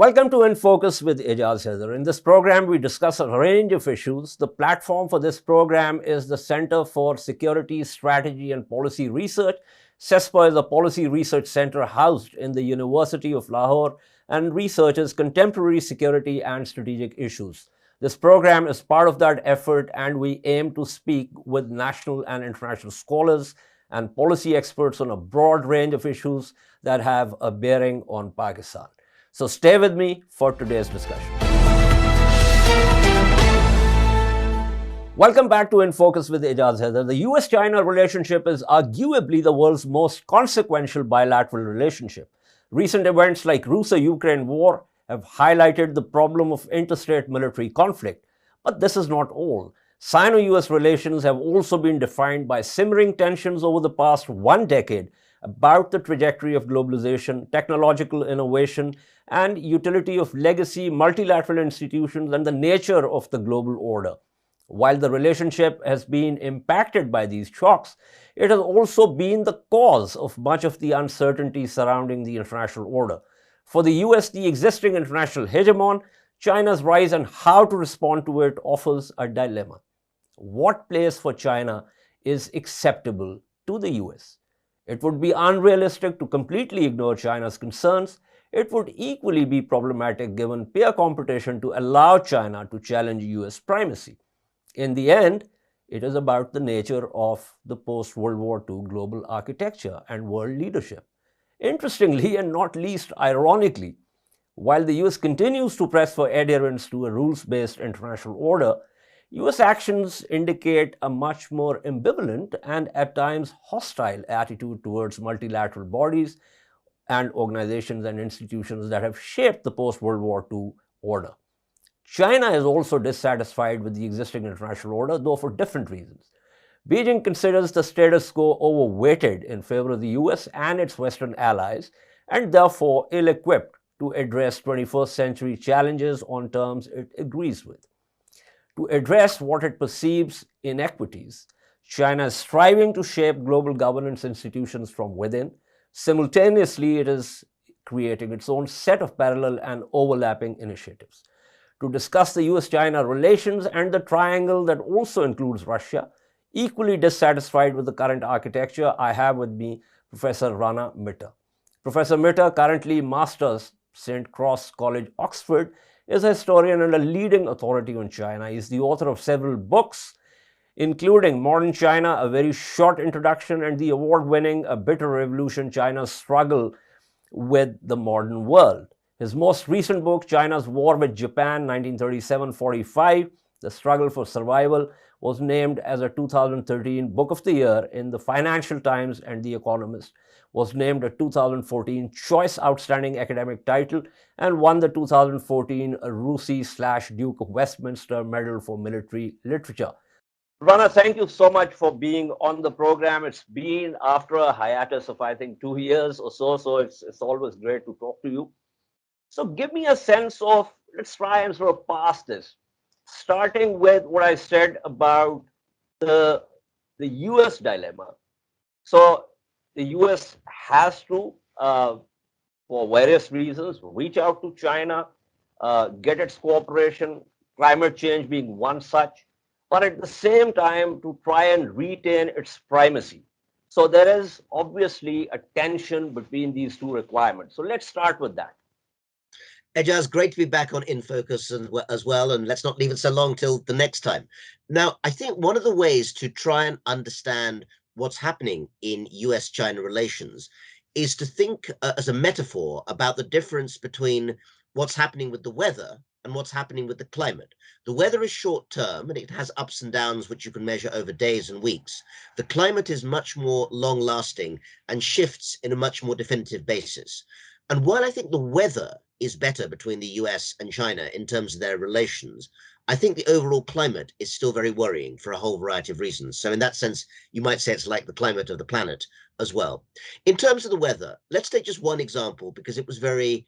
Welcome to InFocus with Ejaz Haider. In this program, we discuss a range of issues. The platform for this program is the Center for Security, Strategy and Policy Research. CESPA is a policy research center housed in the University of Lahore and researches contemporary security and strategic issues. This program is part of that effort, and we aim to speak with national and international scholars and policy experts on a broad range of issues that have a bearing on Pakistan. So stay with me for today's discussion. Welcome back to InFocus with Ejaz Haider. The US-China relationship is arguably the world's most consequential bilateral relationship. Recent events like RUSI-Ukraine war have highlighted the problem of interstate military conflict. But this is not all. Sino-US relations have also been defined by simmering tensions over the past 1 decade about the trajectory of globalization, technological innovation, and utility of legacy multilateral institutions and the nature of the global order. While the relationship has been impacted by these shocks, it has also been the cause of much of the uncertainty surrounding the international order. For the US, the existing international hegemon, China's rise and how to respond to it offers a dilemma. What place for China is acceptable to the US? It would be unrealistic to completely ignore China's concerns. It would equally be problematic given peer competition to allow China to challenge US primacy. In the end, it is about the nature of the post-World War II global architecture and world leadership. Interestingly, and not least ironically, while the US continues to press for adherence to a rules-based international order, US actions indicate a much more ambivalent and at times hostile attitude towards multilateral bodies and organizations and institutions that have shaped the post-World War II order. China is also dissatisfied with the existing international order, though for different reasons. Beijing considers the status quo overweighted in favor of the US and its Western allies, and therefore ill-equipped to address 21st century challenges on terms it agrees with. To address what it perceives inequities, China is striving to shape global governance institutions from within. Simultaneously, it is creating its own set of parallel and overlapping initiatives. To discuss the US-China relations and the triangle that also includes Russia, equally dissatisfied with the current architecture, I have with me Professor Rana Mitter. Professor Mitter, currently Masters, St. Cross College, Oxford, is a historian and a leading authority on China. He is the author of several books, including Modern China, A Very Short Introduction, and the award-winning A Bitter Revolution, China's Struggle with the Modern World. His most recent book, China's War with Japan, 1937-45, The Struggle for Survival, was named as a 2013 Book of the Year in the Financial Times, and The Economist was named a 2014 Choice Outstanding Academic Title and won the 2014 RUSI/Duke of Westminster Medal for Military Literature. Rana, thank you so much for being on the program. It's been after a hiatus of, I think, 2 years or so, so it's always great to talk to you. So give me a sense of, let's try and sort of pass this, starting with what I said about the US dilemma. So the US has to, for various reasons, reach out to China, get its cooperation, climate change being one such, but at the same time to try and retain its primacy. So there is obviously a tension between these two requirements. So let's start with that. Ejaz, great to be back on InFocus as well, and let's not leave it so long till the next time. Now, I think one of the ways to try and understand what's happening in US-China relations is to think as a metaphor about the difference between what's happening with the weather and what's happening with the climate. The weather is short-term and it has ups and downs which you can measure over days and weeks. The climate is much more long-lasting and shifts in a much more definitive basis. And while I think the weather is better between the US and China in terms of their relations, I think the overall climate is still very worrying for a whole variety of reasons. So in that sense, you might say it's like the climate of the planet as well. In terms of the weather, let's take just one example because it was very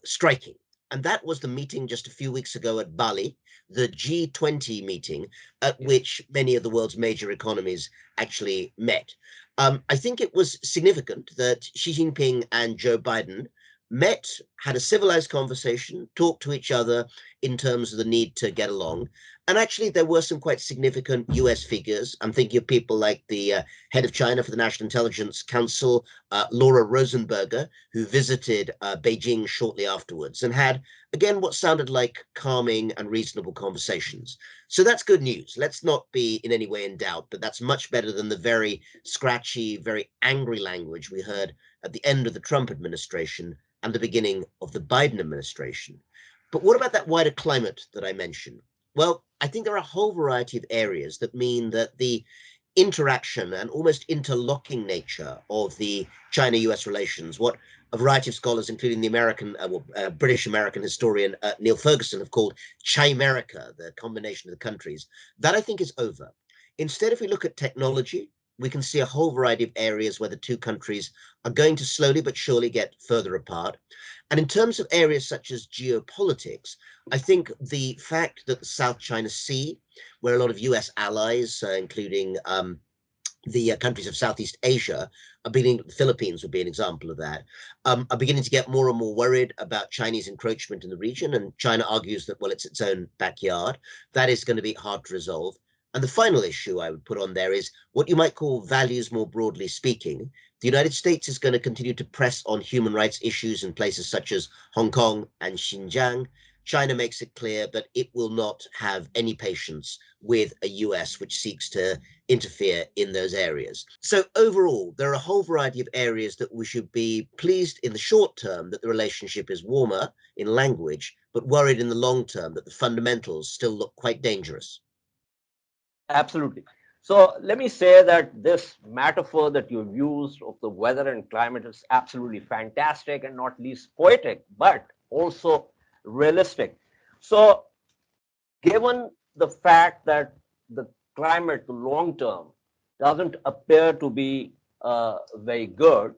striking. And that was the meeting just a few weeks ago at Bali, the G20 meeting at which many of the world's major economies actually met. I think it was significant that Xi Jinping and Joe Biden met, had a civilized conversation, talked to each other in terms of the need to get along. And actually, there were some quite significant US figures. I'm thinking of people like the head of China for the National Intelligence Council, Laura Rosenberger, who visited Beijing shortly afterwards and had, again, what sounded like calming and reasonable conversations. So that's good news. Let's not be in any way in doubt, but that's much better than the very scratchy, very angry language we heard at the end of the Trump administration and the beginning of the Biden administration. But what about that wider climate that I mentioned? Well, I think there are a whole variety of areas that mean that the interaction and almost interlocking nature of the China-US relations, what a variety of scholars, including the British-American historian Neil Ferguson, have called Chimerica, the combination of the countries, that I think is over. Instead, if we look at technology, we can see a whole variety of areas where the two countries are going to slowly but surely get further apart. And in terms of areas such as geopolitics, I think the fact that the South China Sea, where a lot of US allies, including the countries of Southeast Asia, the Philippines would be an example of that, are beginning to get more and more worried about Chinese encroachment in the region. And China argues that, well, it's its own backyard. That is going to be hard to resolve. And the final issue I would put on there is what you might call values more broadly speaking. The United States is going to continue to press on human rights issues in places such as Hong Kong and Xinjiang. China makes it clear that it will not have any patience with a US which seeks to interfere in those areas. So overall, there are a whole variety of areas that we should be pleased in the short term that the relationship is warmer in language, but worried in the long term that the fundamentals still look quite dangerous. Absolutely. So let me say that this metaphor that you've used of the weather and climate is absolutely fantastic and not least poetic, but also realistic. So given the fact that the climate, the long term, doesn't appear to be very good,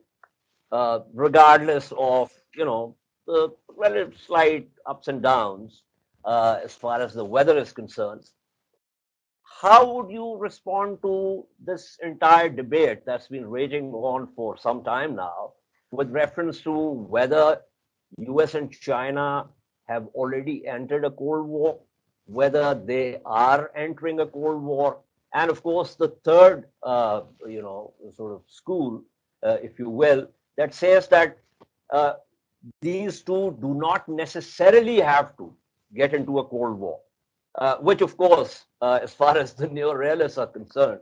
regardless of the relative slight ups and downs as far as the weather is concerned. How would you respond to this entire debate that's been raging on for some time now with reference to whether US and China have already entered a Cold War, whether they are entering a Cold War, and of course the third, sort of school, if you will, that says that uh, these two do not necessarily have to get into a Cold War, which, of course, as far as the neorealists are concerned,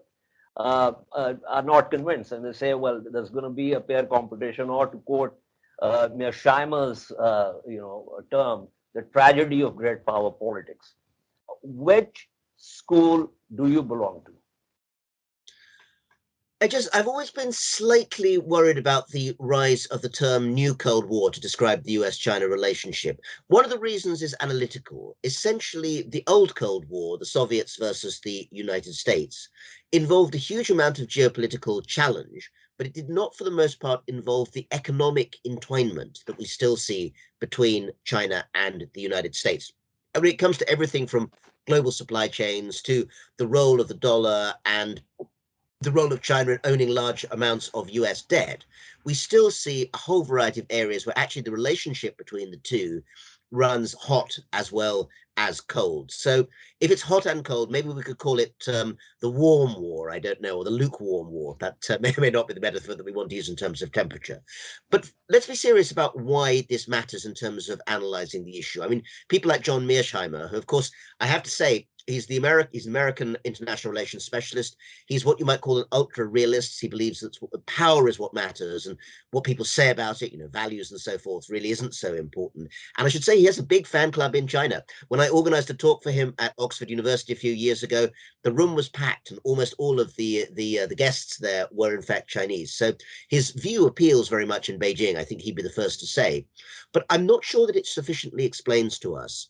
are not convinced. And they say, well, there's going to be a pair competition, or to quote Mearsheimer's term, the tragedy of great power politics. Which school do you belong to? I've always been slightly worried about the rise of the term New Cold War to describe the US-China relationship. One of the reasons is analytical. Essentially, the old Cold War, the Soviets versus the United States, involved a huge amount of geopolitical challenge, but it did not, for the most part, involve the economic entwinement that we still see between China and the United States. I mean, it comes to everything from global supply chains to the role of the dollar and the role of China in owning large amounts of US debt, we still see a whole variety of areas where actually the relationship between the two runs hot as well as cold. So if it's hot and cold, maybe we could call it the warm war, I don't know, or the lukewarm war. That may or may not be the metaphor that we want to use in terms of temperature. But let's be serious about why this matters in terms of analyzing the issue. I mean, people like John Mearsheimer, who, of course, I have to say, he's an American international relations specialist. He's what you might call an ultra realist. He believes that power is what matters, and what people say about it, values and so forth, really isn't so important. And I should say he has a big fan club in China. When I organized a talk for him at Oxford University a few years ago, the room was packed, and almost all of the guests there were in fact Chinese. So his view appeals very much in Beijing. I think he'd be the first to say, but I'm not sure that it sufficiently explains to us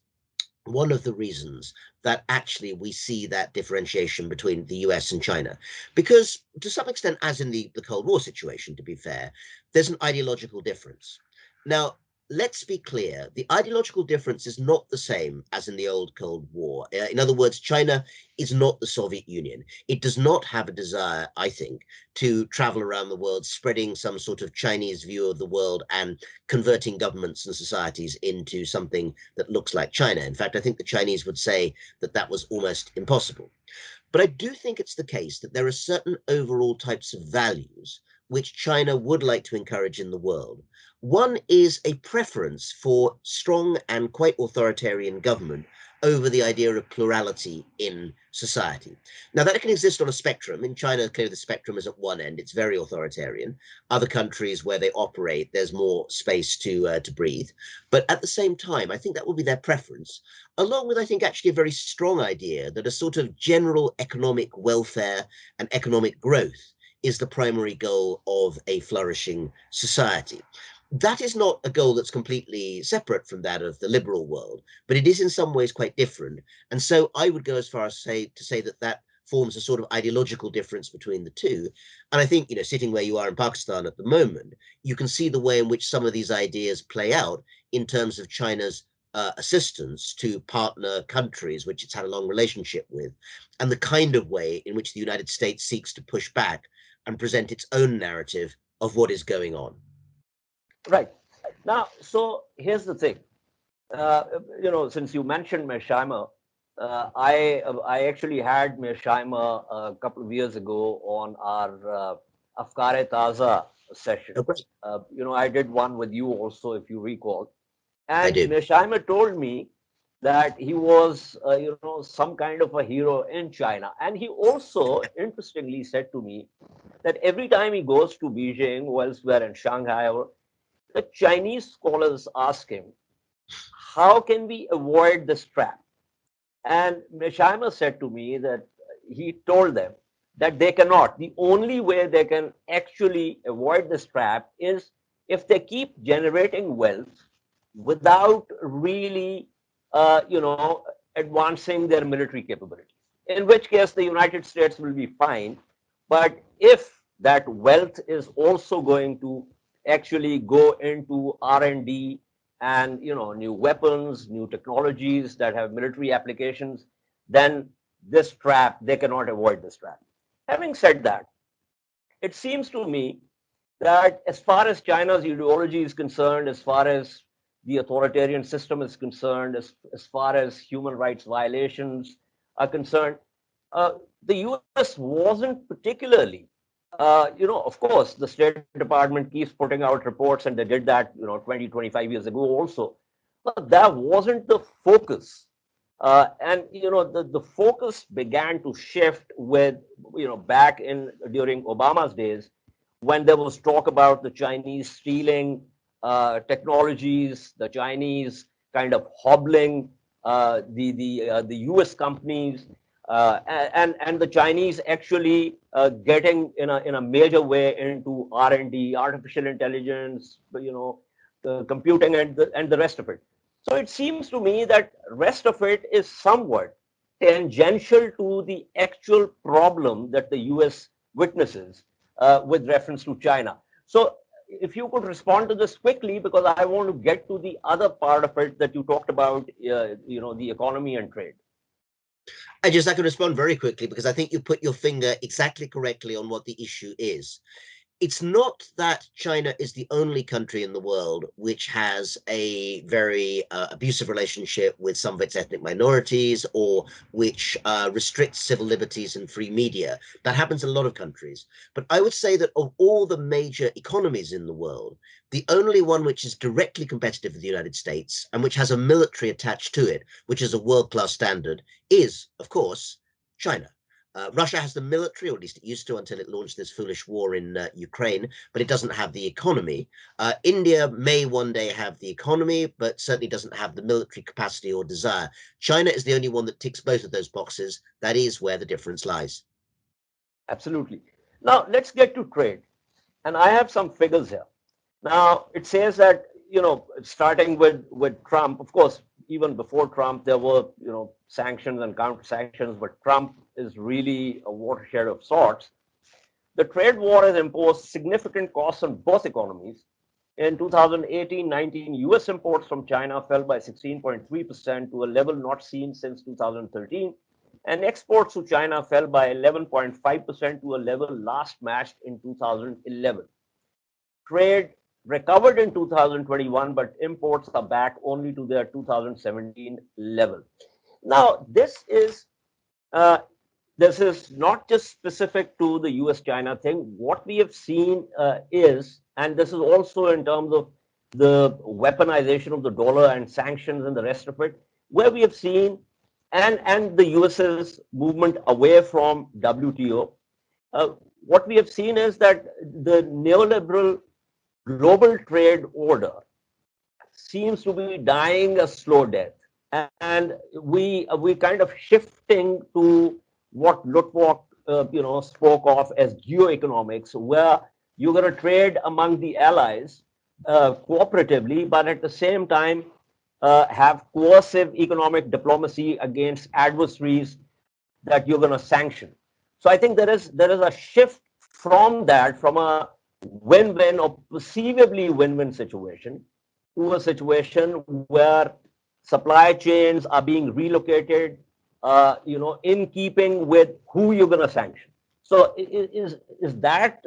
one of the reasons that actually we see that differentiation between the US and China. Because to some extent, as in the Cold War situation, to be fair, there's an ideological difference. Now, let's be clear, the ideological difference is not the same as in the old Cold War. In other words, China is not the Soviet Union. It does not have a desire, I think, to travel around the world spreading some sort of Chinese view of the world and converting governments and societies into something that looks like China. In fact, I think the Chinese would say that that was almost impossible. But I do think it's the case that there are certain overall types of values which China would like to encourage in the world. One is a preference for strong and quite authoritarian government over the idea of plurality in society. Now, that can exist on a spectrum. In China, clearly the spectrum is at one end, it's very authoritarian. Other countries where they operate, there's more space to breathe. But at the same time, I think that will be their preference, along with, I think, actually a very strong idea that a sort of general economic welfare and economic growth is the primary goal of a flourishing society. That is not a goal that's completely separate from that of the liberal world, but it is in some ways quite different. And so I would go as far as to say that that forms a sort of ideological difference between the two. And I think, sitting where you are in Pakistan at the moment, you can see the way in which some of these ideas play out in terms of China's assistance to partner countries which it's had a long relationship with, and the kind of way in which the United States seeks to push back and present its own narrative of what is going on. Right. Now, so here's the thing. Uh, since you mentioned Mearsheimer, I actually had Mearsheimer a couple of years ago on our Afkar-e Taza session. Oh, great. I did one with you also, if you recall. I And do. Mearsheimer told me that he was, some kind of a hero in China. And he also, interestingly, said to me that every time he goes to Beijing or elsewhere in Shanghai, the Chinese scholars ask him, how can we avoid this trap? And Mearsheimer said to me that he told them that they cannot. The only way they can actually avoid this trap is if they keep generating wealth without really, advancing their military capabilities. In which case, the United States will be fine. But if that wealth is also going to actually go into R&D and new weapons, new technologies that have military applications, then this trap, they cannot avoid this trap. Having said that, it seems to me that as far as China's ideology is concerned, as far as the authoritarian system is concerned, as far as human rights violations are concerned, the US wasn't particularly, of course, the State Department keeps putting out reports, and they did that, 20, 25 years ago also. But that wasn't the focus. And the focus began to shift with back in during Obama's days, when there was talk about the Chinese stealing technologies, the Chinese kind of hobbling the U.S. companies, and the Chinese actually getting in a major way into R&D, artificial intelligence, computing, and the rest of it. So it seems to me that rest of it is somewhat tangential to the actual problem that the U.S. witnesses with reference to China. So if you could respond to this quickly, because I want to get to the other part of it that you talked about, the economy and trade. I can respond very quickly because I think you put your finger exactly correctly on what the issue is. It's not that China is the only country in the world which has a very abusive relationship with some of its ethnic minorities, or which restricts civil liberties and free media. That happens in a lot of countries. But I would say that of all the major economies in the world, the only one which is directly competitive with the United States and which has a military attached to it, which is a world-class standard, is, of course, China. Russia has the military, or at least it used to until it launched this foolish war in Ukraine, but it doesn't have the economy. India may one day have the economy, but certainly doesn't have the military capacity or desire. China is the only one that ticks both of those boxes. That is where the difference lies. Absolutely. Now let's get to trade, and I have some figures here. Now it says that starting with Trump, of course, even before Trump, there were sanctions and counter sanctions, but Trump is really a watershed of sorts. The trade war has imposed significant costs on both economies, In 2018-19, US imports from China fell by 16.3% to a level not seen since 2013, and exports to China fell by 11.5% to a level last matched in 2011. Trade recovered in 2021, but imports are back only to their 2017 level. Now, uh, this is not just specific to the US-China thing. What we have seen is, and this is also in terms of the weaponization of the dollar and sanctions and the rest of it, where we have seen, and the US's movement away from WTO. Uh, what we have seen is that the neoliberal global trade order seems to be dying a slow death, and we kind of shifting to what Lutwak spoke of as geoeconomics, where you're going to trade among the allies cooperatively, but at the same time have coercive economic diplomacy against adversaries that you're going to sanction. So I think there is a shift from that, from a win-win or perceivably win-win situation, to a situation where supply chains are being relocated, in keeping with who you're going to sanction. So is that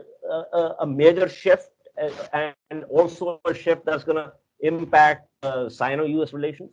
a major shift, and also a shift that's going to impact Sino-US relations?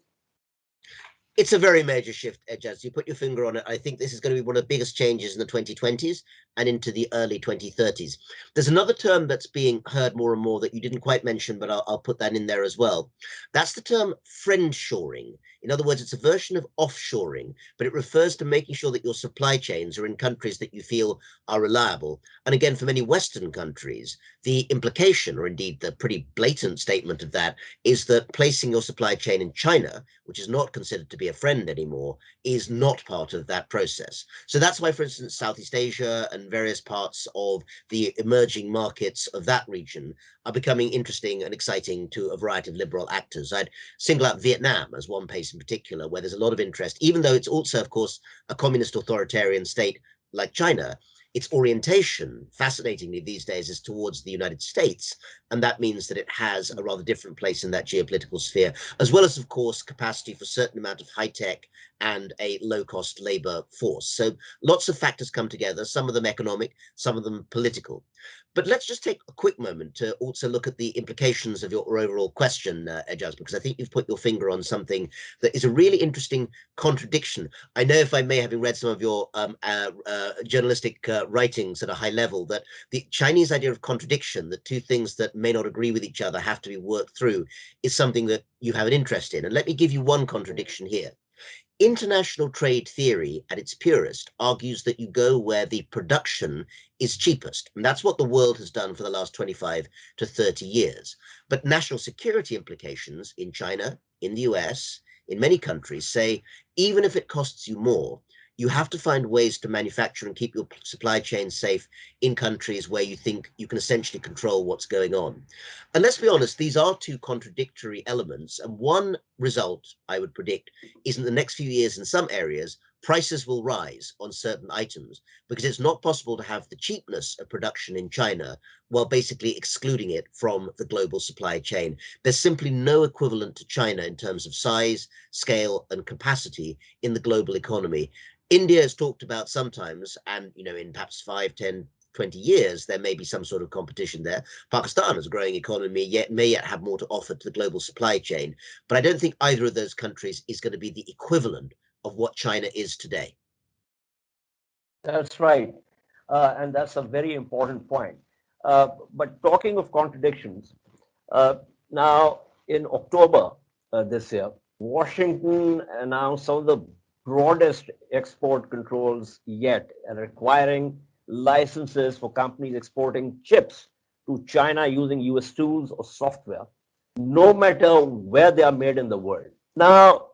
It's a very major shift, Ejaz. You put your finger on it. I think this is going to be one of the biggest changes in the 2020s and into the early 2030s. There's another term that's being heard more and more that you didn't quite mention, but I'll put that in there as well. That's the term friendshoring. In other words, it's a version of offshoring, but it refers to making sure that your supply chains are in countries that you feel are reliable. And again, for many Western countries, the implication, or indeed the pretty blatant statement of that, is that placing your supply chain in China, which is not considered to be a friend anymore, is not part of that process. So that's why, for instance, Southeast Asia and various parts of the emerging markets of that region are becoming interesting and exciting to a variety of liberal actors. I'd single out Vietnam as one place in particular, where there's a lot of interest, even though it's also, of course, a communist authoritarian state like China. Its orientation, fascinatingly these days, is towards the United States, and that means that it has a rather different place in that geopolitical sphere, as well as, of course, capacity for a certain amount of high tech and a low cost labor force. So lots of factors come together, some of them economic, some of them political. But let's just take a quick moment to also look at the implications of your overall question, Ejaz, because I think you've put your finger on something that is a really interesting contradiction. I know, if I may, having read some of your journalistic writings at a high level, that the Chinese idea of contradiction, that two things that may not agree with each other have to be worked through, is something that you have an interest in. And let me give you one contradiction here. International trade theory, at its purest, argues that you go where the production is cheapest. And that's what the world has done for the last 25 to 30 years. But national security implications in China, in the US, in many countries say, even if it costs you more, you have to find ways to manufacture and keep your supply chain safe in countries where you think you can essentially control what's going on. And let's be honest, these are two contradictory elements. And one result, I would predict, is in the next few years, in some areas, prices will rise on certain items, because it's not possible to have the cheapness of production in China while basically excluding it from the global supply chain. There's simply no equivalent to China in terms of size, scale, and capacity in the global economy. India is talked about sometimes, and in perhaps 5, 10, 20 years, there may be some sort of competition there. Pakistan is a growing economy, yet may yet have more to offer to the global supply chain. But I don't think either of those countries is going to be the equivalent of what China is today. That's right. And that's a very important point. But talking of contradictions, uh, now in October this year, Washington announced some of the broadest export controls yet, requiring licenses for companies exporting chips to China using US tools or software, no matter where they are made in the world. Now,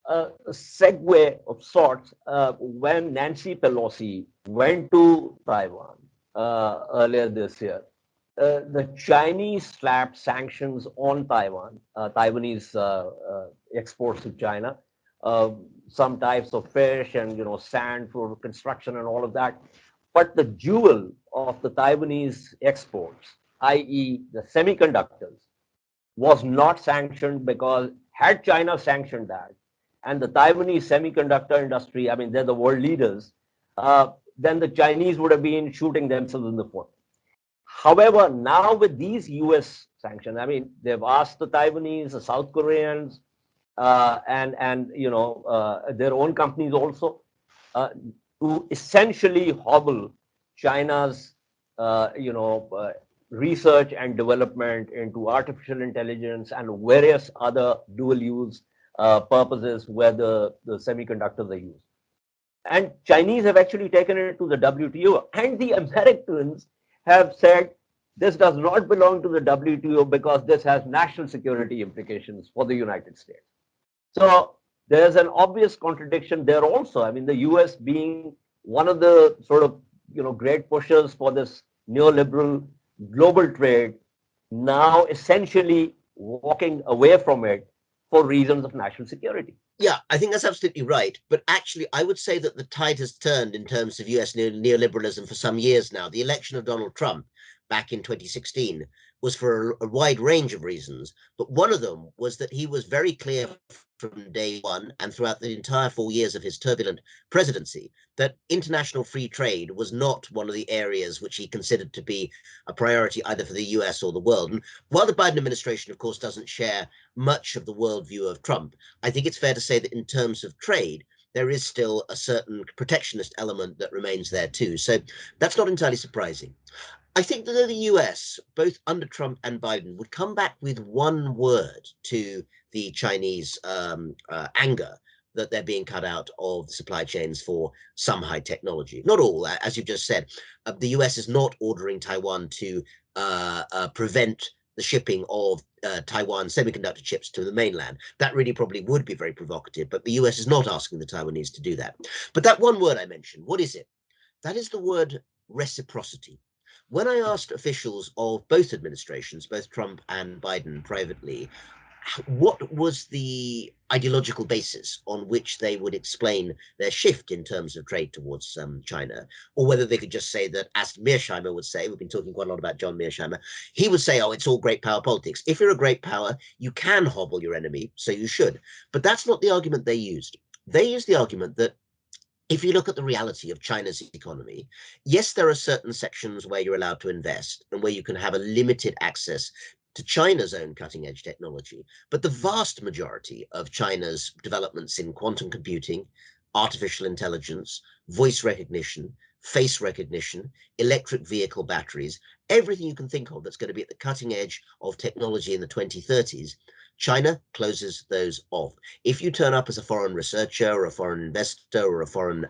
a segue of sorts, when Nancy Pelosi went to Taiwan earlier this year. The Chinese slapped sanctions on Taiwan, Taiwanese exports to China, uh, some types of fish and sand for construction and all of that. But the jewel of the Taiwanese exports i.e., the semiconductors, was not sanctioned, because had China sanctioned that, and the Taiwanese semiconductor industry, I mean, they're the world leaders, then the Chinese would have been shooting themselves in the foot. However, now with these US sanctions, I mean, they've asked the Taiwanese, the South Koreans, and their own companies also, uh, to essentially hobble China's research and development into artificial intelligence and various other dual use purposes where the semiconductors are used. And Chinese have actually taken it to the WTO, and the Americans have said this does not belong to the WTO because this has national security implications for the United States. So there's an obvious contradiction there also. I mean, the US being one of the sort of great pushers for this neoliberal global trade, now essentially walking away from it for reasons of national security. Yeah, I think that's absolutely right. But actually, I would say that the tide has turned in terms of US neoliberalism for some years now. The election of Donald Trump back in 2016 was for a wide range of reasons. But one of them was that he was very clear from day one and throughout the entire 4 years of his turbulent presidency that international free trade was not one of the areas which he considered to be a priority either for the US or the world. And while the Biden administration, of course, doesn't share much of the worldview of Trump, I think it's fair to say that in terms of trade, there is still a certain protectionist element that remains there too. So that's not entirely surprising. I think that the US, both under Trump and Biden, would come back with one word to the Chinese anger that they're being cut out of supply chains for some high technology. Not all, as you've just said. The US is not ordering Taiwan to prevent the shipping of Taiwan semiconductor chips to the mainland. That really probably would be very provocative, but the US is not asking the Taiwanese to do that. But that one word I mentioned, what is it? That is the word reciprocity. When I asked officials of both administrations, both Trump and Biden privately, what was the ideological basis on which they would explain their shift in terms of trade towards China, or whether they could just say that, as Mearsheimer would say, we've been talking quite a lot about John Mearsheimer, he would say, oh, it's all great power politics. If you're a great power, you can hobble your enemy, so you should. But that's not the argument they used. They used the argument that if you look at the reality of China's economy, yes, there are certain sections where you're allowed to invest and where you can have a limited access to China's own cutting edge technology. But the vast majority of China's developments in quantum computing, artificial intelligence, voice recognition, face recognition, electric vehicle batteries, everything you can think of that's going to be at the cutting edge of technology in the 2030s, China closes those off. If you turn up as a foreign researcher or a foreign investor or a foreign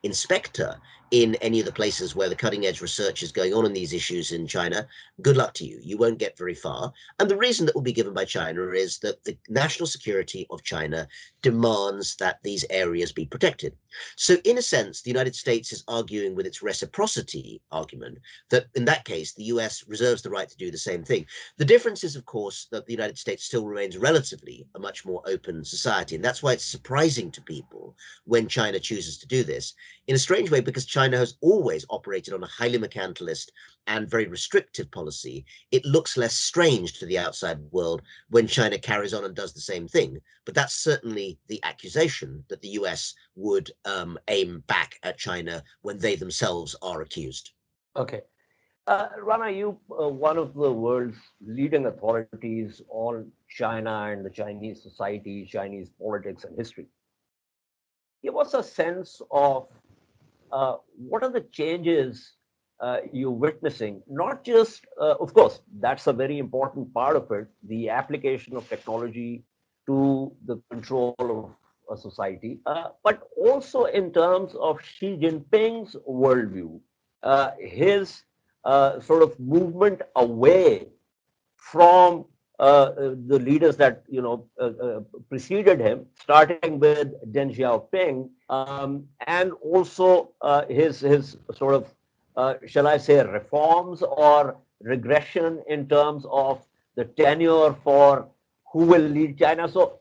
inspector in any of the places where the cutting edge research is going on in these issues in China, good luck to you. You won't get very far. And the reason that will be given by China is that the national security of China demands that these areas be protected. So in a sense, the United States is arguing with its reciprocity argument that in that case, the US reserves the right to do the same thing. The difference is, of course, that the United States still remains relatively a much more open society. And that's why it's surprising to people when China chooses to do this in a strange way, because China has always operated on a highly mercantilist and very restrictive policy. It looks less strange to the outside world when China carries on and does the same thing. But that's certainly the accusation that the US would aim back at China when they themselves are accused. Okay. Rana, you one of the world's leading authorities on China and the Chinese society, Chinese politics and history. Give us a sense of what are the changes you're witnessing? Not just, of course, that's a very important part of it, the application of technology to the control of a society, but also in terms of Xi Jinping's worldview, his sort of movement away from the leaders that preceded him, starting with Deng Xiaoping, and also his sort of shall I say reforms or regression in terms of the tenure for who will lead China. So,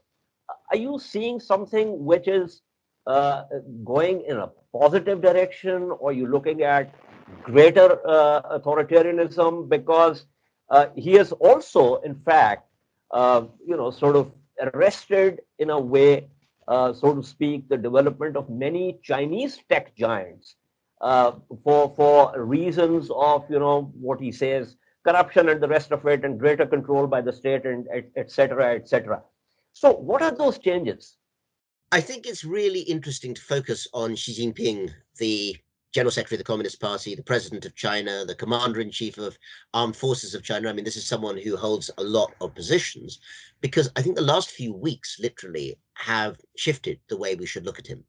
are you seeing something which is going in a positive direction, or are you looking at greater authoritarianism? Because He has also, in fact, sort of arrested in a way, so to speak, the development of many Chinese tech giants uh, for reasons of what he says, corruption and the rest of it, and greater control by the state, and et cetera, et cetera. So, what are those changes? I think it's really interesting to focus on Xi Jinping, the General Secretary of the Communist Party, the President of China, the Commander in Chief of Armed Forces of China. I mean, this is someone who holds a lot of positions because I think the last few weeks literally have shifted the way we should look at him.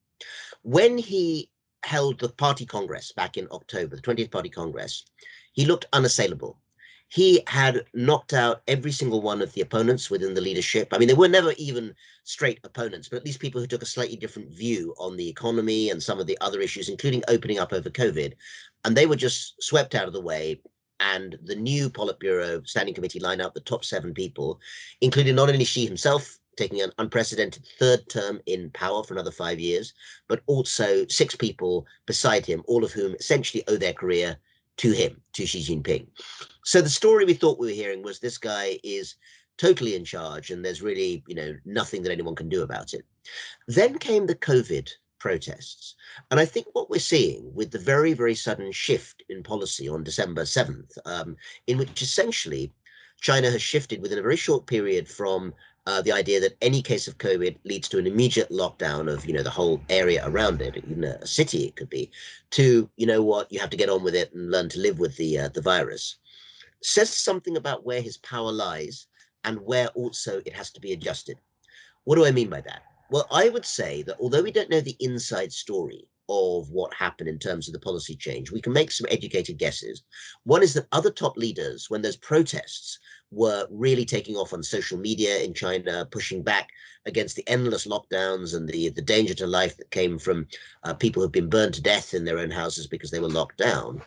When he held the party congress back in October, the 20th Party Congress, he looked unassailable. He had knocked out every single one of the opponents within the leadership. I mean, they were never even straight opponents, but at least people who took a slightly different view on the economy and some of the other issues, including opening up over COVID. And they were just swept out of the way. And the new Politburo Standing Committee lined up the top 7 people, including not only Xi himself, taking an unprecedented third term in power for another 5 years, but also 6 people beside him, all of whom essentially owe their career to him, to Xi Jinping. So the story we thought we were hearing was this guy is totally in charge and there's really, nothing that anyone can do about it. Then came the COVID protests. And I think what we're seeing with the very, very sudden shift in policy on December 7th, in which essentially China has shifted within a very short period from the idea that any case of COVID leads to an immediate lockdown of, the whole area around it, even a city it could be, to, what, you have to get on with it and learn to live with the virus, says something about where his power lies and where also it has to be adjusted. What do I mean by that? Well, I would say that although we don't know the inside story of what happened in terms of the policy change, we can make some educated guesses. One is that other top leaders, when those protests were really taking off on social media in China, pushing back against the endless lockdowns and the danger to life that came from people who've been burned to death in their own houses because they were locked down,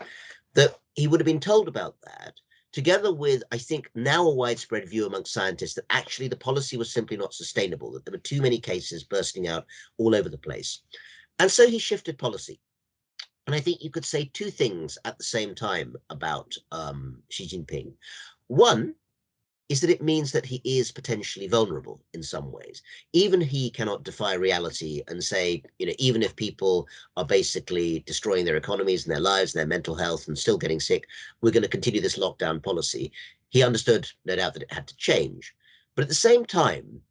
that he would have been told about that, together with, I think, now a widespread view amongst scientists that actually the policy was simply not sustainable, that there were too many cases bursting out all over the place. And so he shifted policy. And I think you could say 2 things at the same time about Xi Jinping. One is that it means that he is potentially vulnerable in some ways. Even he cannot defy reality and say, even if people are basically destroying their economies and their lives and their mental health and still getting sick, we're going to continue this lockdown policy. He understood, no doubt, that it had to change. But at the same time,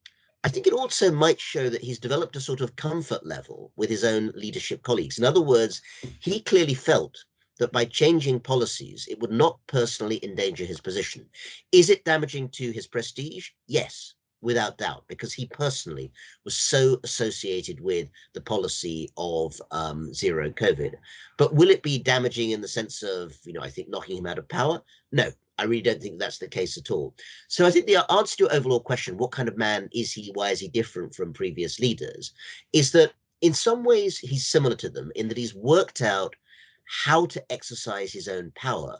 I think it also might show that he's developed a sort of comfort level with his own leadership colleagues. In other words, he clearly felt that by changing policies, it would not personally endanger his position. Is it damaging to his prestige? Yes, without doubt, because he personally was so associated with the policy of zero COVID. But will it be damaging in the sense of, I think knocking him out of power? No, I really don't think that's the case at all. So I think the answer to your overall question, what kind of man is he? Why is he different from previous leaders? Is that in some ways he's similar to them in that he's worked out how to exercise his own power,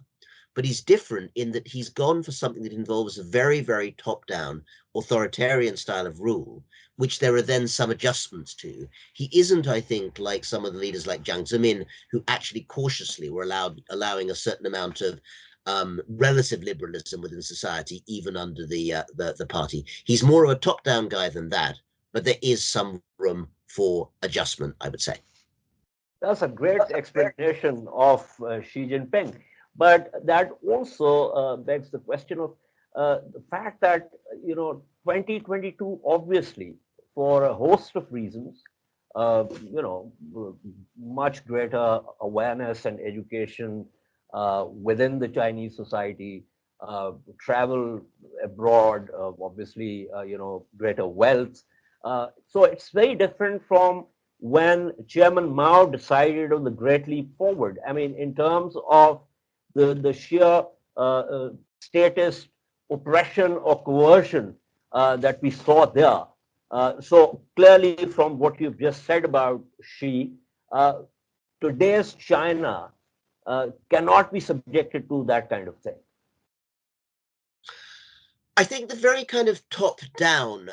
but he's different in that he's gone for something that involves a very, very top-down authoritarian style of rule, which there are then some adjustments to. He isn't, I think, like some of the leaders like Jiang Zemin, who actually cautiously were allowing a certain amount of relative liberalism within society, even under the party. He's more of a top-down guy than that, but there is some room for adjustment, I would say. That's a great explanation of Xi Jinping. But that also begs the question of the fact that, 2022, obviously, for a host of reasons, much greater awareness and education within the Chinese society, travel abroad, obviously, greater wealth. So it's very different from when Chairman Mao decided on the Great Leap Forward. I mean, in terms of the sheer statist oppression or coercion that we saw there. So clearly, from what you've just said about Xi, today's China cannot be subjected to that kind of thing. I think the very kind of top-down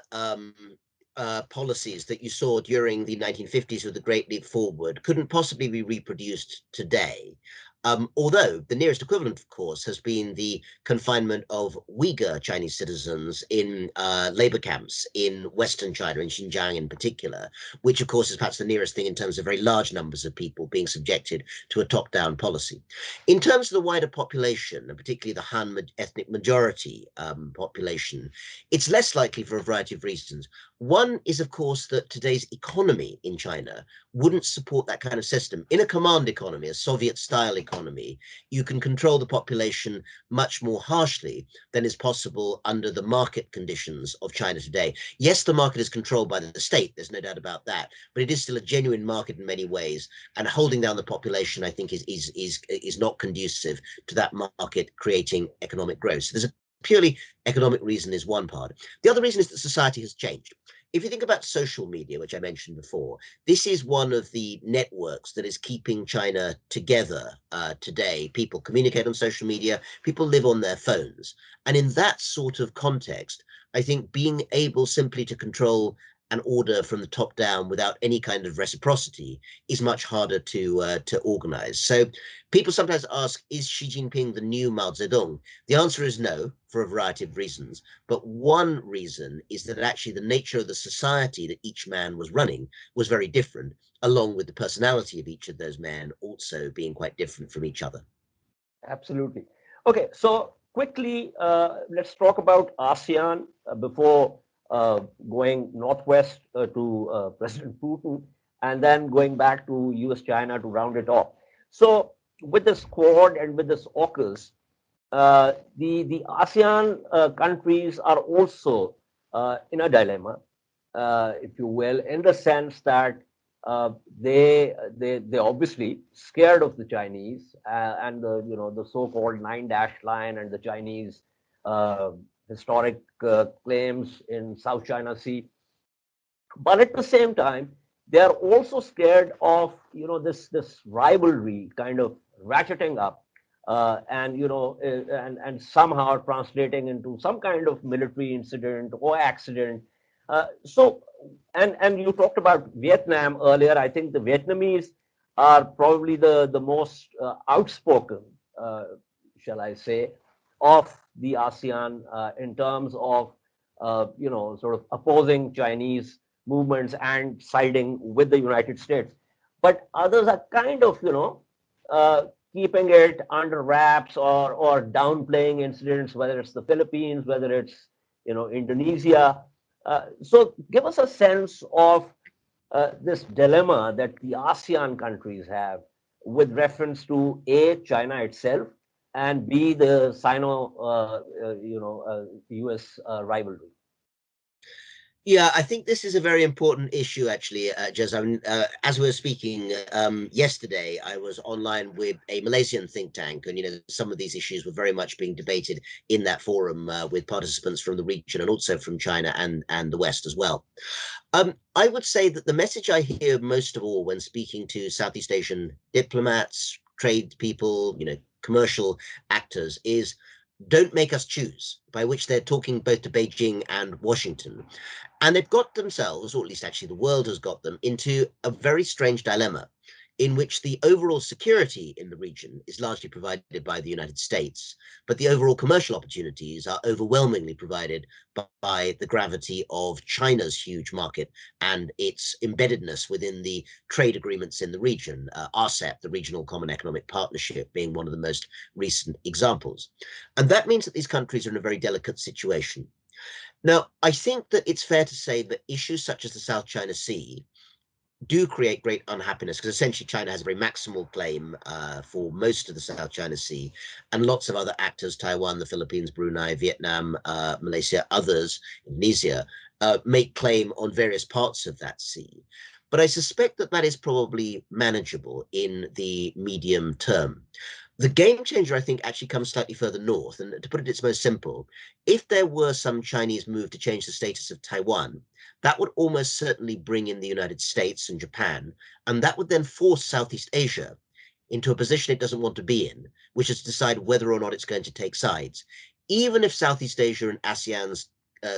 policies that you saw during the 1950s with the Great Leap Forward couldn't possibly be reproduced today. Although the nearest equivalent, of course, has been the confinement of Uyghur Chinese citizens in labor camps in Western China, in Xinjiang in particular, which, of course, is perhaps the nearest thing in terms of very large numbers of people being subjected to a top-down policy. In terms of the wider population, and particularly the Han ethnic majority population, it's less likely for a variety of reasons. One is, of course, that today's economy in China wouldn't support that kind of system. In a command economy, a Soviet-style economy, you can control the population much more harshly than is possible under the market conditions of China today. Yes, the market is controlled by the state, there's no doubt about that, but it is still a genuine market in many ways, and holding down the population, I think, is not conducive to that market creating economic growth. So there's a purely economic reason is one part. The other reason is that society has changed. If you think about social media, which I mentioned before, this is one of the networks that is keeping China together today. People communicate on social media, people live on their phones. And in that sort of context, I think being able simply to control an order from the top down without any kind of reciprocity is much harder to organize. So people sometimes ask, is Xi Jinping the new Mao Zedong? The answer is no, for a variety of reasons. But one reason is that actually the nature of the society that each man was running was very different, along with the personality of each of those men also being quite different from each other. Absolutely. Okay, so quickly, let's talk about ASEAN before going northwest to President Putin, and then going back to US-China to round it off. So with this Quad and with this AUKUS, the ASEAN countries are also in a dilemma, if you will, in the sense that they obviously scared of the Chinese and the so-called 9-dash line and the Chinese historic claims in South China Sea. But at the same time, they are also scared of this rivalry kind of ratcheting up and somehow translating into some kind of military incident or accident. And you talked about Vietnam earlier. I think the Vietnamese are probably the most outspoken, shall I say, of the ASEAN in terms of sort of opposing Chinese movements and siding with the United States. But others are kind of keeping it under wraps or downplaying incidents, whether it's the Philippines, whether it's Indonesia. So give us a sense of this dilemma that the ASEAN countries have with reference to A, China itself, and B, the Sino-US rivalry. Yeah, I think this is a very important issue, actually, Ejaz. As we were speaking yesterday, I was online with a Malaysian think tank, and some of these issues were very much being debated in that forum with participants from the region and also from China and the West as well. I would say that the message I hear most of all when speaking to Southeast Asian diplomats, trade people, commercial actors is don't make us choose, by which they're talking both to Beijing and Washington. And they've got themselves, or at least actually the world has got them, into a very strange dilemma in which the overall security in the region is largely provided by the United States, but the overall commercial opportunities are overwhelmingly provided by the gravity of China's huge market and its embeddedness within the trade agreements in the region, RCEP, the Regional Common Economic Partnership, being one of the most recent examples. And that means that these countries are in a very delicate situation. Now, I think that it's fair to say that issues such as the South China Sea do create great unhappiness, because essentially China has a very maximal claim for most of the South China Sea, and lots of other actors, Taiwan, the Philippines, Brunei, Vietnam, Malaysia, others, Indonesia, make claim on various parts of that sea. But I suspect that that is probably manageable in the medium term. The game changer, I think, actually comes slightly further north. And to put it its most simple, if there were some Chinese move to change the status of Taiwan, that would almost certainly bring in the United States and Japan, and that would then force Southeast Asia into a position it doesn't want to be in, which is to decide whether or not it's going to take sides. Even if Southeast Asia and ASEAN's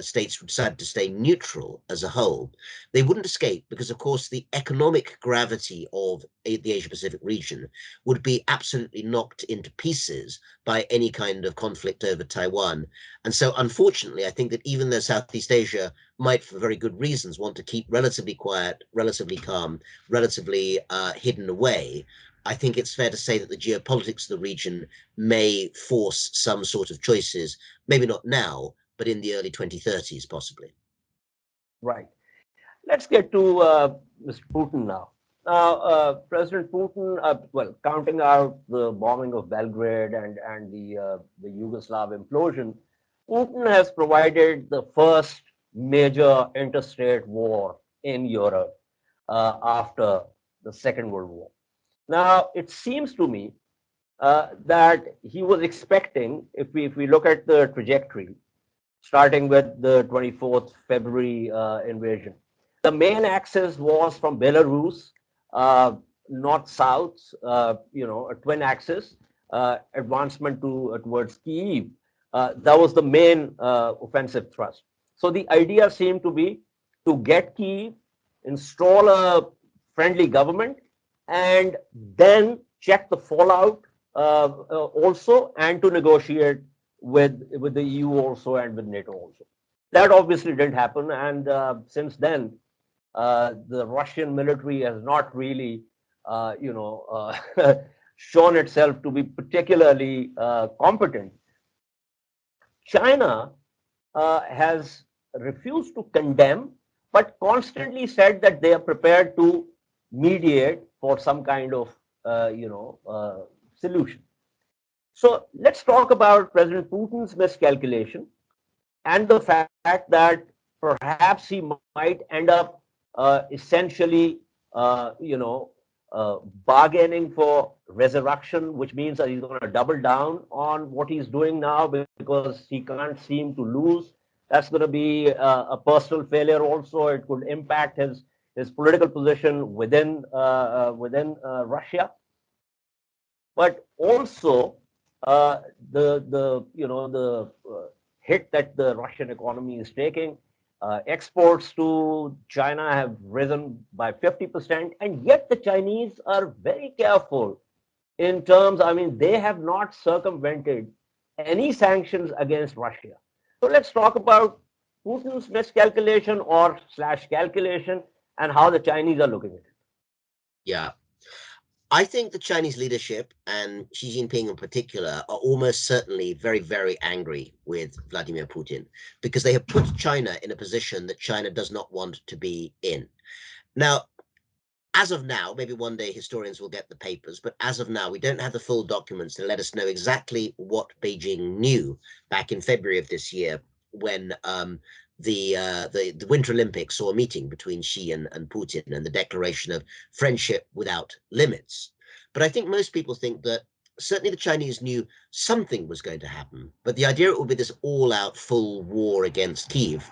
States decided to stay neutral as a whole, they wouldn't escape because, of course, the economic gravity of the Asia-Pacific region would be absolutely knocked into pieces by any kind of conflict over Taiwan. And so, unfortunately, I think that even though Southeast Asia might, for very good reasons, want to keep relatively quiet, relatively calm, relatively hidden away, I think it's fair to say that the geopolitics of the region may force some sort of choices, maybe not now, but in the early 2030s, possibly. Right. Let's get to Mr. Putin now. Now, President Putin, well, counting out the bombing of Belgrade and the Yugoslav implosion, Putin has provided the first major interstate war in Europe after the Second World War. Now, it seems to me that he was expecting, if we look at the trajectory, starting with the 24th February invasion, the main axis was from Belarus, north-south, a twin axis, advancement towards Kyiv. That was the main offensive thrust. So the idea seemed to be to get Kyiv, install a friendly government, and then check the fallout also, and to negotiate with the EU also and with NATO also. That obviously didn't happen, and since then, the Russian military has not really, shown itself to be particularly competent. China has refused to condemn, but constantly said that they are prepared to mediate for some kind of, solution. So let's talk about President Putin's miscalculation and the fact that perhaps he might end up essentially, bargaining for resurrection, which means that he's going to double down on what he's doing now because he can't seem to lose. That's going to be a personal failure also. It could impact his political position within Russia, but also the hit that the Russian economy is taking. Exports to China have risen by 50%, and yet the Chinese are very careful in terms, I mean, they have not circumvented any sanctions against Russia. So let's talk about Putin's miscalculation or slash calculation and how the Chinese are looking at it. Yeah. I think the Chinese leadership and Xi Jinping in particular are almost certainly very, very angry with Vladimir Putin because they have put China in a position that China does not want to be in. Now, as of now, maybe one day historians will get the papers, but as of now, we don't have the full documents to let us know exactly what Beijing knew back in February of this year when the Winter Olympics saw a meeting between Xi and Putin and the declaration of friendship without limits. But I think most people think that certainly the Chinese knew something was going to happen, but the idea it would be this all-out full war against Kyiv,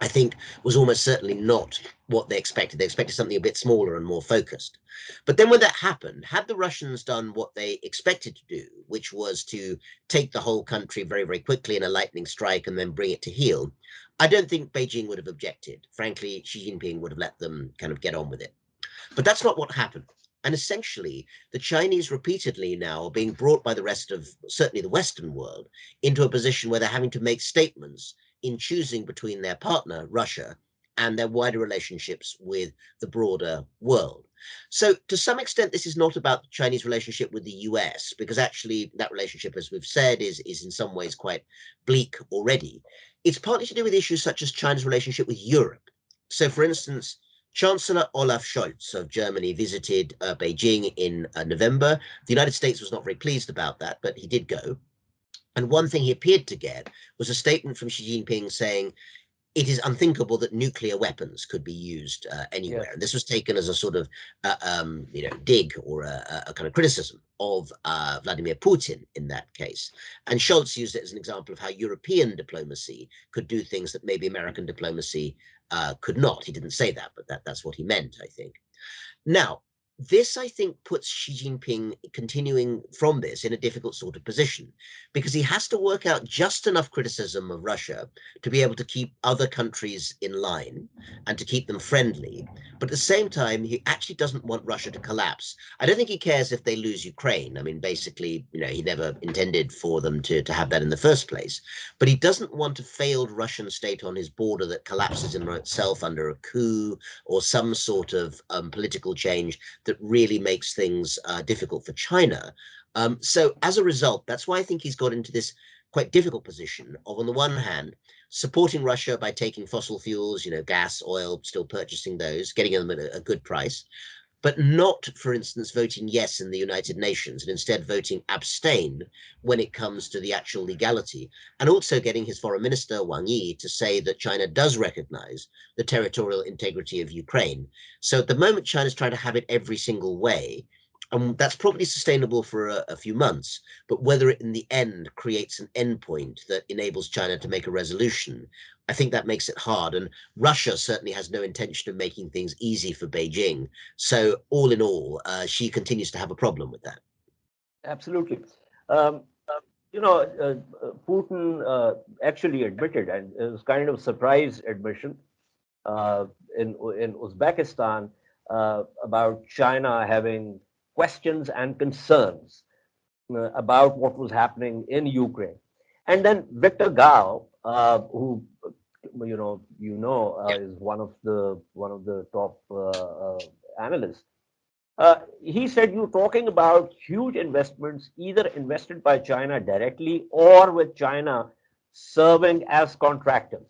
I think, was almost certainly not what they expected. They expected something a bit smaller and more focused. But then when that happened, had the Russians done what they expected to do, which was to take the whole country very, very quickly in a lightning strike and then bring it to heel, I don't think Beijing would have objected. Frankly, Xi Jinping would have let them kind of get on with it. But that's not what happened. And essentially, the Chinese repeatedly now are being brought by the rest of, certainly the Western world, into a position where they're having to make statements in choosing between their partner, Russia, and their wider relationships with the broader world. So to some extent, this is not about the Chinese relationship with the US, because actually that relationship, as we've said, is in some ways quite bleak already. It's partly to do with issues such as China's relationship with Europe. So for instance, Chancellor Olaf Scholz of Germany visited Beijing in November. The United States was not very pleased about that, but he did go. And one thing he appeared to get was a statement from Xi Jinping saying, it is unthinkable that nuclear weapons could be used anywhere. Yes. And this was taken as a sort of, dig or a kind of criticism of Vladimir Putin in that case. And Scholz used it as an example of how European diplomacy could do things that maybe American diplomacy could not. He didn't say that, but that's what he meant, I think. Now, This, I think, puts Xi Jinping continuing from this in a difficult sort of position, because he has to work out just enough criticism of Russia to be able to keep other countries in line and to keep them friendly. But at the same time, he actually doesn't want Russia to collapse. I don't think he cares if they lose Ukraine. I mean, basically, he never intended for them to have that in the first place. But he doesn't want a failed Russian state on his border that collapses in itself under a coup or some sort of political change that really makes things difficult for China. So as a result, that's why I think he's got into this quite difficult position of, on the one hand, supporting Russia by taking fossil fuels, gas, oil, still purchasing those, getting them at a good price, but not, for instance, voting yes in the United Nations, and instead voting abstain when it comes to the actual legality, and also getting his foreign minister, Wang Yi, to say that China does recognize the territorial integrity of Ukraine. So at the moment, China's trying to have it every single way. And that's probably sustainable for a few months, but whether it in the end creates an endpoint that enables China to make a resolution, I think that makes it hard. And Russia certainly has no intention of making things easy for Beijing. So all in all, she continues to have a problem with that. Absolutely. Um, Putin actually admitted, and it was kind of a surprise admission uh, in Uzbekistan about China having questions and concerns about what was happening in Ukraine. And then Victor Gao, who is one of the top analysts. He said you're talking about huge investments, either invested by China directly or with China serving as contractors.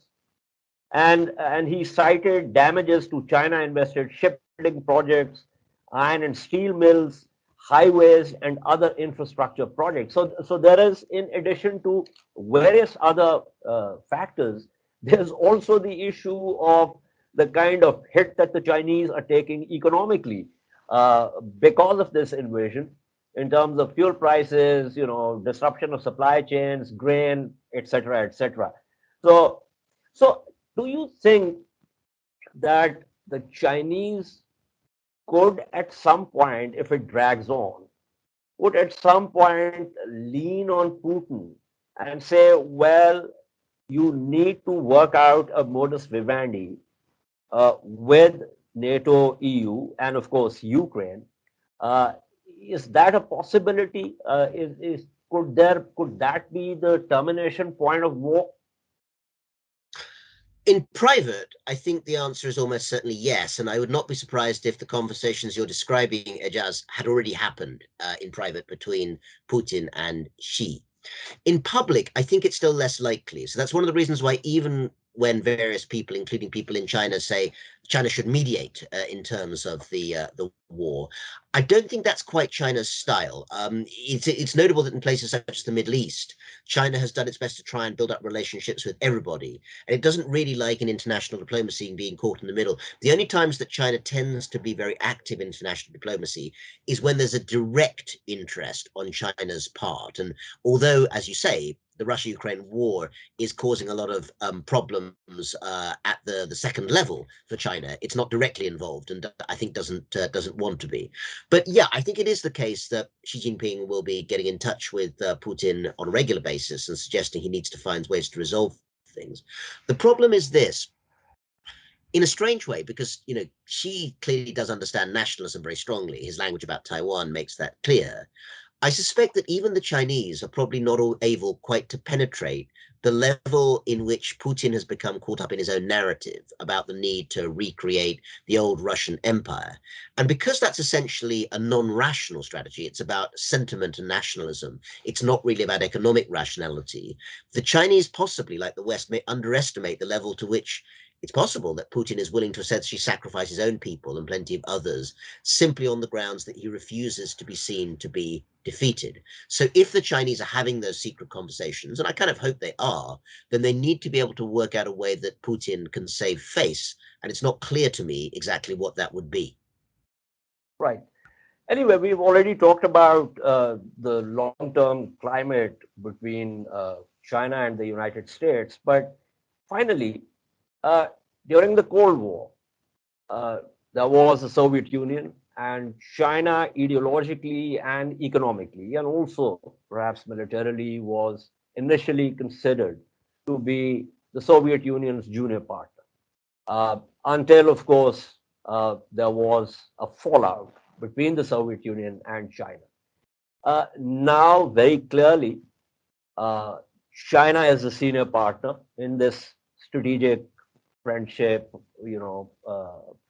And he cited damages to China invested shipbuilding projects, iron and steel mills, highways, and other infrastructure projects. So there is, in addition to various other factors, there's also the issue of the kind of hit that the Chinese are taking economically because of this invasion, in terms of fuel prices, disruption of supply chains, grain, etc., etc. So, so do you think that the Chinese could, at some point, if it drags on, would at some point lean on Putin and say, well, you need to work out a modus vivendi with NATO, EU, and of course Ukraine? Uh, is that a possibility? Could that be the termination point of war? In private, I think the answer is almost certainly yes. And I would not be surprised if the conversations you're describing, Ejaz, had already happened in private between Putin and Xi. In public, I think it's still less likely. So that's one of the reasons why, even when various people, including people in China, say China should mediate in terms of the war, I don't think that's quite China's style. It's notable that in places such as the Middle East, China has done its best to try and build up relationships with everybody, and it doesn't really like an international diplomacy being caught in the middle. The only times that China tends to be very active in international diplomacy is when there's a direct interest on China's part. And although, as you say, the Russia-Ukraine war is causing a lot of problems at the second level for China, it's not directly involved, and I think doesn't want to be. But yeah, I think it is the case that Xi Jinping will be getting in touch with Putin on a regular basis and suggesting he needs to find ways to resolve things. The problem is this, in a strange way, because Xi clearly does understand nationalism very strongly. His language about Taiwan makes that clear. I suspect that even the Chinese are probably not all able quite to penetrate the level in which Putin has become caught up in his own narrative about the need to recreate the old Russian Empire. And because that's essentially a non-rational strategy, it's about sentiment and nationalism. It's not really about economic rationality. The Chinese, possibly like the West, may underestimate the level to which it's possible that Putin is willing to essentially sacrifice his own people and plenty of others simply on the grounds that he refuses to be seen to be defeated. So if the Chinese are having those secret conversations, and I kind of hope they are, then they need to be able to work out a way that Putin can save face. And it's not clear to me exactly what that would be. Right. Anyway, we've already talked about the long-term climate between China and the United States, but finally, uh, during the Cold War, uh, there was the Soviet Union, and China ideologically and economically, and also perhaps militarily, was initially considered to be the Soviet Union's junior partner. Until, of course, there was a fallout between the Soviet Union and China. Now, very clearly, uh, China is a senior partner in this strategic friendship,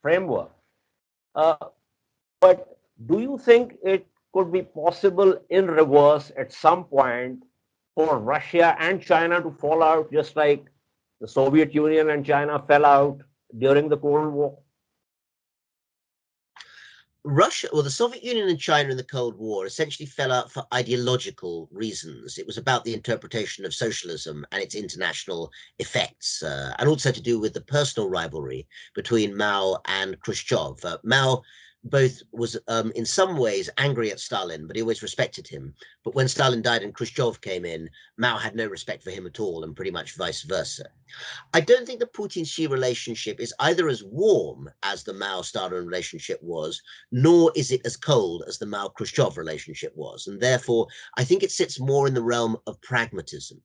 framework. Uh, but do you think it could be possible in reverse at some point for Russia and China to fall out, just like the Soviet Union and China fell out during the Cold War? Russia, well, the Soviet Union and China in the Cold War essentially fell out for ideological reasons. It was about the interpretation of socialism and its international effects, and also to do with the personal rivalry between Mao and Khrushchev. Mao both was in some ways angry at Stalin, but he always respected him. But when Stalin died and Khrushchev came in, Mao had no respect for him at all, and pretty much vice versa. I don't think the Putin-Xi relationship is either as warm as the Mao-Stalin relationship was, nor is it as cold as the Mao-Khrushchev relationship was. And therefore, I think it sits more in the realm of pragmatism.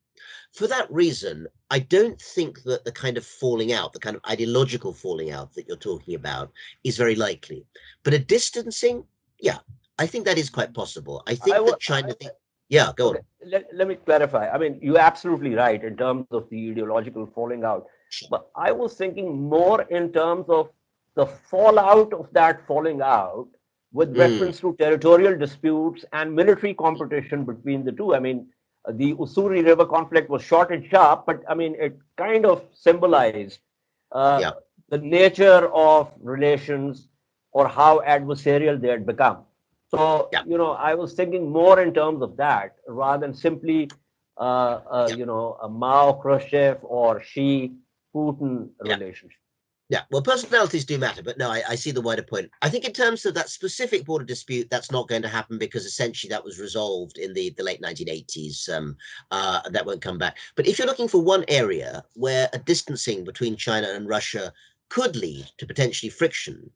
For that reason, I don't think that the kind of falling out, the kind of ideological falling out that you're talking about is very likely. But a distancing, yeah, I think that is quite possible. I I think will. that China think, yeah, go Okay, on. let me clarify. I mean, you're absolutely right in terms of the ideological falling out. But I was thinking more in terms of the fallout of that falling out with Mm, reference to territorial disputes and military competition between the two. I mean, the Usuri River conflict was short and sharp, but I mean, it kind of symbolized uh, yeah, the nature of relations or how adversarial they had become. So, yeah, I was thinking more in terms of that rather than simply, yeah. a Mao Khrushchev or Xi Putin Yeah. relationship. Yeah, well, personalities do matter, but no, I see the wider point. I think in terms of that specific border dispute, that's not going to happen because essentially that was resolved in the late 1980s, and that won't come back. But if you're looking for one area where a distancing between China and Russia could lead to potentially friction,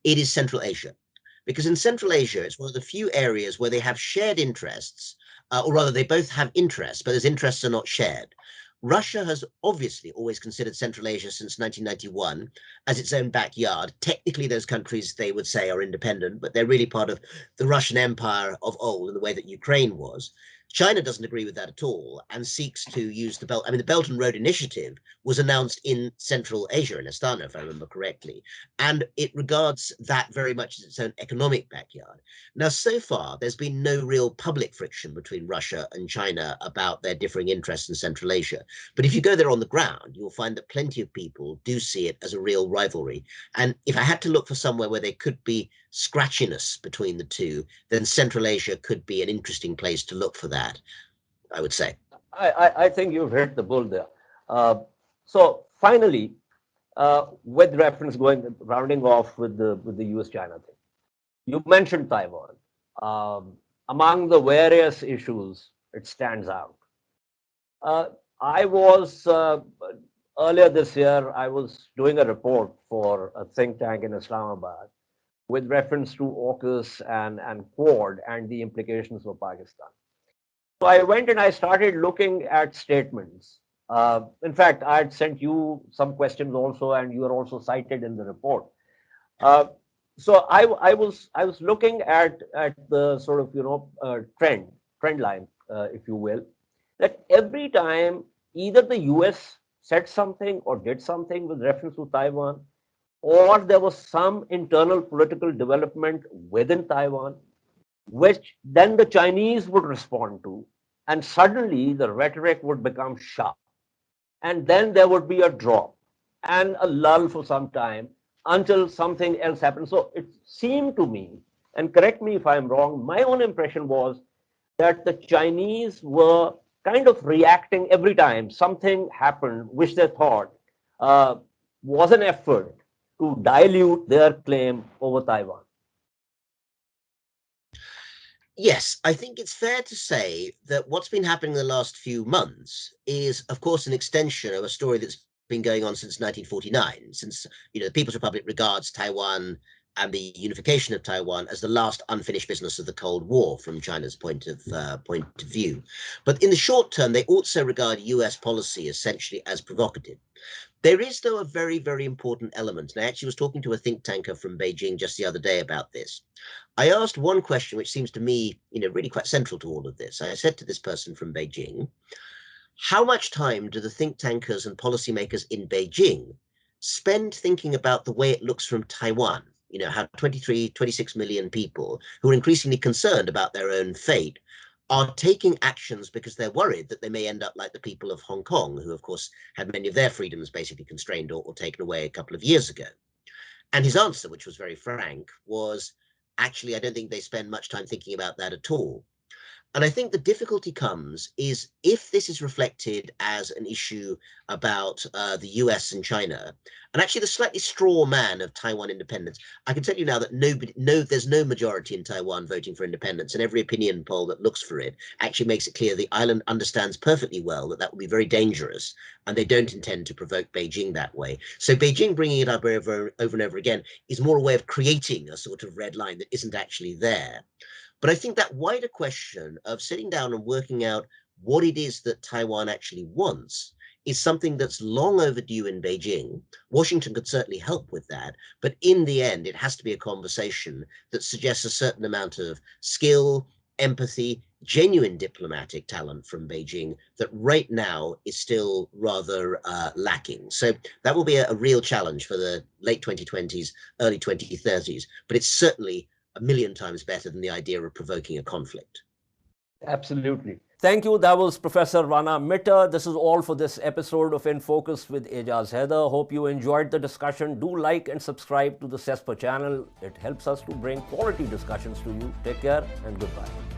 it is Central Asia. Because in Central Asia, it's one of the few areas where they have shared interests, or rather, they both have interests, but those interests are not shared. Russia has obviously always considered Central Asia since 1991 as its own backyard. Technically, those countries, they would say, are independent, but they're really part of the Russian Empire of old in the way that Ukraine was. China doesn't agree with that at all and seeks to use the Belt. I mean, the Belt and Road Initiative was announced in Central Asia, in Astana, if I remember correctly, and it regards that very much as its own economic backyard. Now, so far, there's been no real public friction between Russia and China about their differing interests in Central Asia. But if you go there on the ground, you'll find that plenty of people do see it as a real rivalry. And if I had to look for somewhere where there could be scratchiness between the two, then Central Asia could be an interesting place to look for that, I would say. I think you've hit the bull there. So finally, with reference rounding off with the US China thing, you mentioned Taiwan. Um, Among the various issues, it stands out. Uh, I was earlier this year, I was doing a report for a think tank in Islamabad with reference to AUKUS and Quad and the implications for Pakistan. So I went and I started looking at statements. In fact, I had sent you some questions also, and you are also cited in the report. Uh, so I was looking at the sort of trend line, if you will, that every time either the US said something or did something with reference to Taiwan, or there was some internal political development within Taiwan, which then the Chinese would respond to, and suddenly the rhetoric would become sharp. And then there would be a drop and a lull for some time until something else happened. So it seemed to me, and correct me if I'm wrong, my own impression was that the Chinese were kind of reacting every time something happened, which they thought uh, was an effort to dilute their claim over Taiwan. Yes, I think it's fair to say that what's been happening in the last few months is, of course, an extension of a story that's been going on since 1949, since the People's Republic regards Taiwan and the unification of Taiwan as the last unfinished business of the Cold War from China's point of view. But in the short term, they also regard US policy essentially as provocative. There is, though, a very, very important element. And I actually was talking to a think tanker from Beijing just the other day about this. I asked one question, which seems to me, really quite central to all of this. I said to this person from Beijing, how much time do the think tankers and policymakers in Beijing spend thinking about the way it looks from Taiwan? How 23, 26 million people who are increasingly concerned about their own fate are taking actions because they're worried that they may end up like the people of Hong Kong, who, of course, had many of their freedoms basically constrained or taken away a couple of years ago. And his answer, which was very frank, was actually, I don't think they spend much time thinking about that at all. And I think the difficulty comes is if this is reflected as an issue about the US and China, and actually the slightly straw man of Taiwan independence, I can tell you now that there's no majority in Taiwan voting for independence, and every opinion poll that looks for it actually makes it clear the island understands perfectly well that would be very dangerous, and they don't intend to provoke Beijing that way. So Beijing bringing it up over and over again is more a way of creating a sort of red line that isn't actually there. But I think that wider question of sitting down and working out what it is that Taiwan actually wants is something that's long overdue in Beijing. Washington could certainly help with that. But in the end, it has to be a conversation that suggests a certain amount of skill, empathy, genuine diplomatic talent from Beijing that right now is still rather lacking. So that will be a real challenge for the late 2020s, early 2030s. But it's certainly a million times better than the idea of provoking a conflict. Absolutely. Thank you. That was Professor Rana Mitter. This is all for this episode of InFocus with Ejaz Haider. Hope you enjoyed the discussion. Do like and subscribe to the CESPA channel. It helps us to bring quality discussions to you. Take care and goodbye.